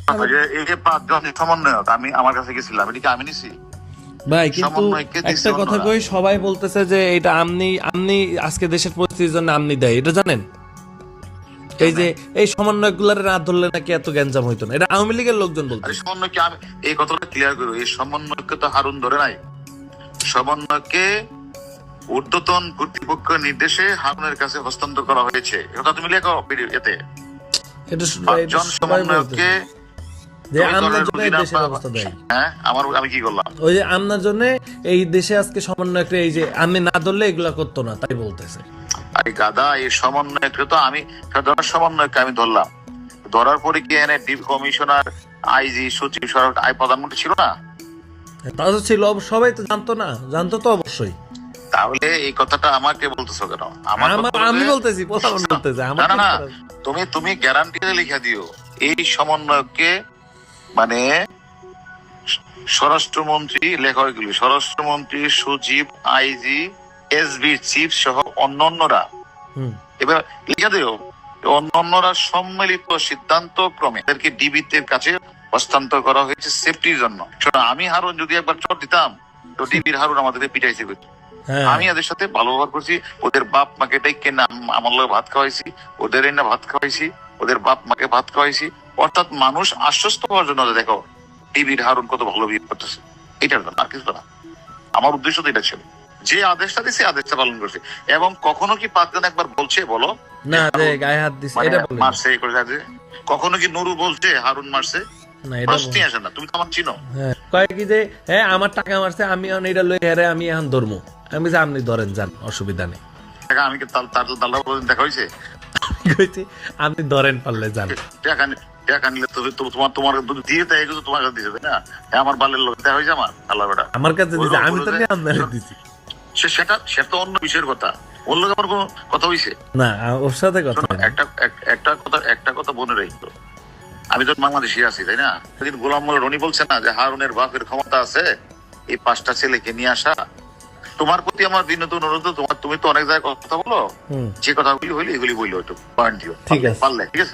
এই যে 5 জন সমন্বয়ক আমি আমার কাছে গেছিলাম, এদিকে আমি নিছি ভাই, কিন্তু একটা কথা কই, সবাই বলতেছে যে এটা আমনি আজকে দেশের পরিস্থিতির জন্য আমনি দেয়, এটা জানেন? এই যে এই সমন্বয়ক গুলার রাত ধরলে নাকি এত গ্যাঞ্জাম হইতো না, এটা আওয়ামী লীগের লোকজন বলতো। সমন্বয়কে আমি এই কথাটা ক্লিয়ার করবো, এই সমন্বয়কে তো হারুন ধরে নাই। সমন্বয়কে ঊর্ধ্বতন কর্তৃপক্ষ নির্দেশে হারুনের কাছে হস্তান্তর করা হয়েছে, এটা তুমি লেখো এতে। এটা 5 জন সমন্বয়ককে যে আমনার জন্য এই দেশের অবস্থা দেয়। হ্যাঁ, আমি কি করলাম? ওই যে আমনার জন্য এই দেশে আজকে সমন্বয়করা এই যে আমি না ধরলে এগুলা করতো না, তাই বলতেছে। আরে গাদা, এই সমন্বয়ককে তো আমি সমন্বয়ককে আমি ধরলাম, ধরার পরে কি এনে ডিপ কমিশনার, আইজি, সচিব, সরকার, প্রধানমন্ত্রী ছিল না? তা তো ছিল, সবাই তো জানতো না, জানতো তো অবশ্যই। তাহলে এই কথাটা আমাকে বলতেছো কেন? আমি বলতেছি, প্রধানমন্ত্রী বলতেছে। না, তুমি গ্যারান্টি লিখে দিও এই সমন্বয়ককে, মানে স্বরাষ্ট্রমন্ত্রী, লেখা এগুলি স্বরাষ্ট্রমন্ত্রী, সচিব, আইজি, এসবি চিফ সহ অন্যান্যরা, এবার লিখে দিও অন্যান্যরা সম্মিলিত সিদ্ধান্ত ক্রমে এদেরকে ডিবির কাছে হস্তান্তর করা হয়েছে সেফটির জন্য। শোনো, আমি হারুন যদি একবার চট দিতাম তো ডিবির হারুন আমাদের পিটাইছে। আমি এদের সাথে ভালো ব্যবহার করছি, ওদের বাপ মাকে ডেকে না আমার লোক ভাত খাওয়াইছি, ওদের না ভাত খাওয়াইছি, ওদের বাপ মাকে ভাত খাওয়াইছি, অর্থাৎ মানুষ আশ্বস্ত হওয়ার জন্য। দেখো ডিবির হারুন কত ভালো বিয়ে করতেছে, এটার জন্য, আর কিছু না। আমার উদ্দেশ্য তো এটা ছিল, যে আদেশটা দিছে আদেশটা পালন করছে। এবং কখনো কি 5 জন একবার বলছে বলো না যে গায়ে হাত দিছে, এটা বলে মারছে করে যাচ্ছে? কখনো কি নুরু বলছে হারুন মারছে? না, এটা প্রশ্নই আসে না। তুমি তো আমার চিনো। হ্যাঁ, কয় কি যে হ্যাঁ আমার টাকা মারছে, আমি এখন এটা লই হেরে আমি এখন ধরমু। আমি যে আপনি ধরেন, যান, অসুবিধা নেই। আমি কি তার দেখা হয়েছে? কইছি আপনি ধরেন, পারলে যান। টাকা নিলে তোমার দিয়ে দেয়, এগুলো তোমার কাছে দিছে, তাই না? হ্যাঁ, আমার বালের লোক দেখা হয়েছে, আমার আল্লাহ বেটা আমার কাছে দিছে, আমি তো নিয়ে আপনারে দিছি। সেটা অন্য বিষয়ের কথা। ওর লোক আমার কোনো কথা হয়েছে না, ওর সাথে কথা একটা কথা মনে রাখতো, আমি তো বাংলাদেশি আছি, তাই না? সেদিন গোলাম মোল্লা রনি বলছে না যে হারুনের বাপের ক্ষমতা আছে এই 5টা ছেলেকে নিয়ে আসা। তোমার প্রতি আমার বিনীত অনুরোধ, তুমি তো অনেক জায়গায় কথা বলো, যে কথাগুলি হইলে এগুলি বললো, একটু পয়েন্ট দিও, ঠিক আছে, পারলে। ঠিক আছে।